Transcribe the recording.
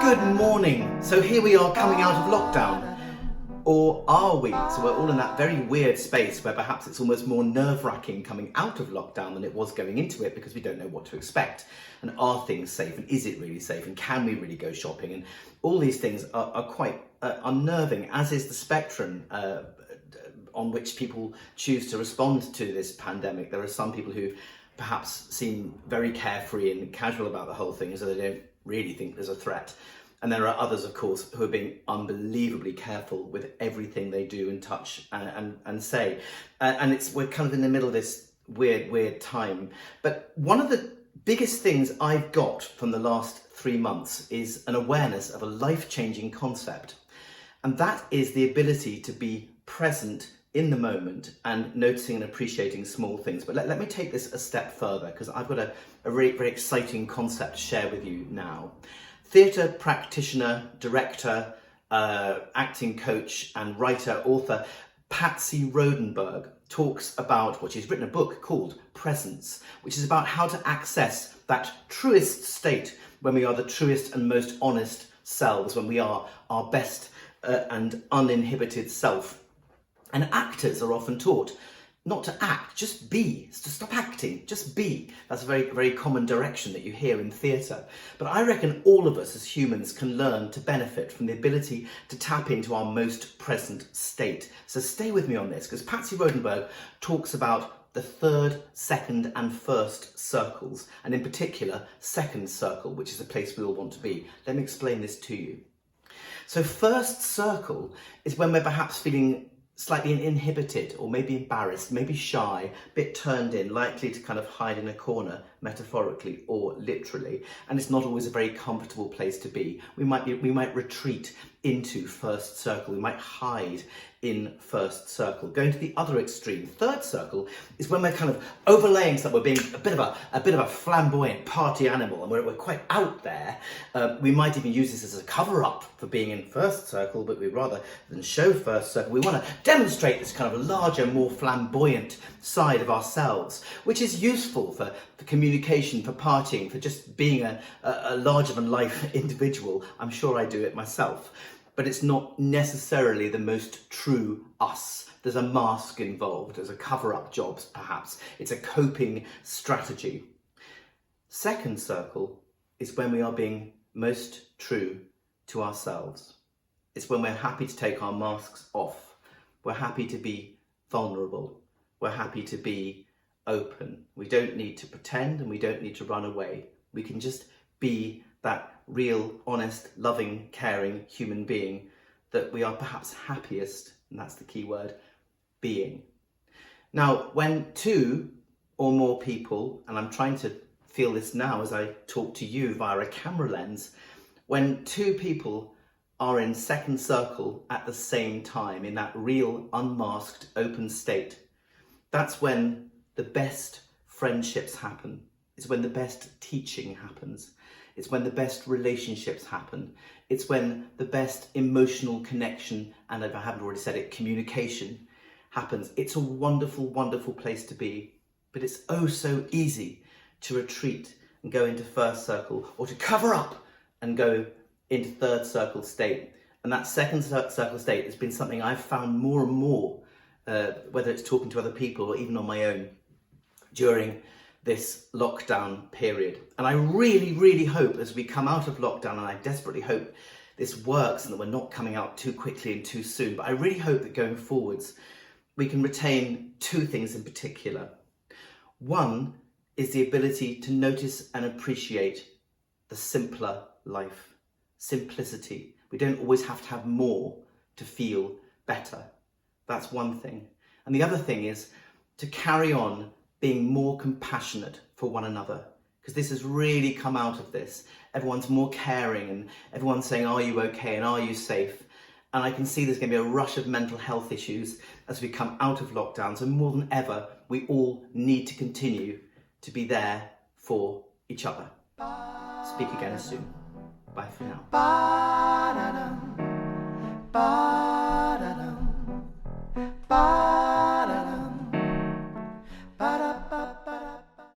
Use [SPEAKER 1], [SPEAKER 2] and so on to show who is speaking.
[SPEAKER 1] Good morning. So here we are coming out of lockdown. Or are we? So we're all in that very weird space where perhaps it's almost more nerve-wracking coming out of lockdown than it was going into it, because we don't know what to expect. And are things safe? And is it really safe? And can we really go shopping? And all these things are quite unnerving, as is the spectrum on which people choose to respond to this pandemic. There are some people who perhaps seem very carefree and casual about the whole thing, as though they don't really think there's a threat. And there are others, of course, who are being unbelievably careful with everything they do and touch and say. And we're kind of in the middle of this weird time. But one of the biggest things I've got from the last 3 months is an awareness of a life-changing concept. And that is the ability to be present in the moment and noticing and appreciating small things. But let me take this a step further, because I've got a very, very exciting concept to share with you now. Theatre practitioner, director, acting coach and writer, author Patsy Rodenburg talks about what she's written a book called Presence, which is about how to access that truest state when we are the truest and most honest selves, when we are our best and uninhibited self. And actors are often taught not to act, just be, to stop acting, just be. That's a very, very common direction that you hear in theatre. But I reckon all of us as humans can learn to benefit from the ability to tap into our most present state. So stay with me on this, because Patsy Rodenburg talks about the third, second and first circles, and in particular, second circle, which is the place we all want to be. Let me explain this to you. So first circle is when we're perhaps feeling slightly inhibited, or maybe embarrassed, maybe shy, a bit turned in, likely to kind of hide in a corner, metaphorically or literally. And it's not always a very comfortable place to be. We might retreat into first circle. We might hide in first circle. Going to the other extreme, third circle, is when we're kind of overlaying stuff. We're being a bit of a flamboyant party animal, and we're quite out there. We might even use this as a cover-up for being in first circle, but we rather than show first circle, we want to demonstrate this kind of larger, more flamboyant side of ourselves, which is useful for communication, for partying, for just being a larger-than-life individual. I'm sure I do it myself. But it's not necessarily the most true us. There's a mask involved, there's a cover-up job perhaps. It's a coping strategy. Second circle is when we are being most true to ourselves. It's when we're happy to take our masks off. We're happy to be vulnerable. We're happy to be open. We don't need to pretend, and we don't need to run away. We can just be that real, honest, loving, caring human being that we are perhaps happiest, and that's the key word, being. Now, when two or more people, and I'm trying to feel this now as I talk to you via a camera lens, when two people are in second circle at the same time, in that real, unmasked, open state, that's when the best friendships happen. It's when the best teaching happens. It's when the best relationships happen. It's when the best emotional connection, and if I haven't already said it, communication happens. It's a wonderful, wonderful place to be. But it's oh so easy to retreat and go into first circle, or to cover up and go into third circle state. And that second circle state has been something I've found more and more, whether it's talking to other people or even on my own, during this lockdown period. And I really, really hope as we come out of lockdown, and I desperately hope this works and that we're not coming out too quickly and too soon, but I really hope that going forwards, we can retain two things in particular. One is the ability to notice and appreciate the simpler life, simplicity. We don't always have to have more to feel better. That's one thing. And the other thing is to carry on being more compassionate for one another, because this has really come out of this. Everyone's more caring, and everyone's saying, are you okay and are you safe? And I can see there's going to be a rush of mental health issues as we come out of lockdown. So more than ever, we all need to continue to be there for each other. Speak again soon. Bye for now.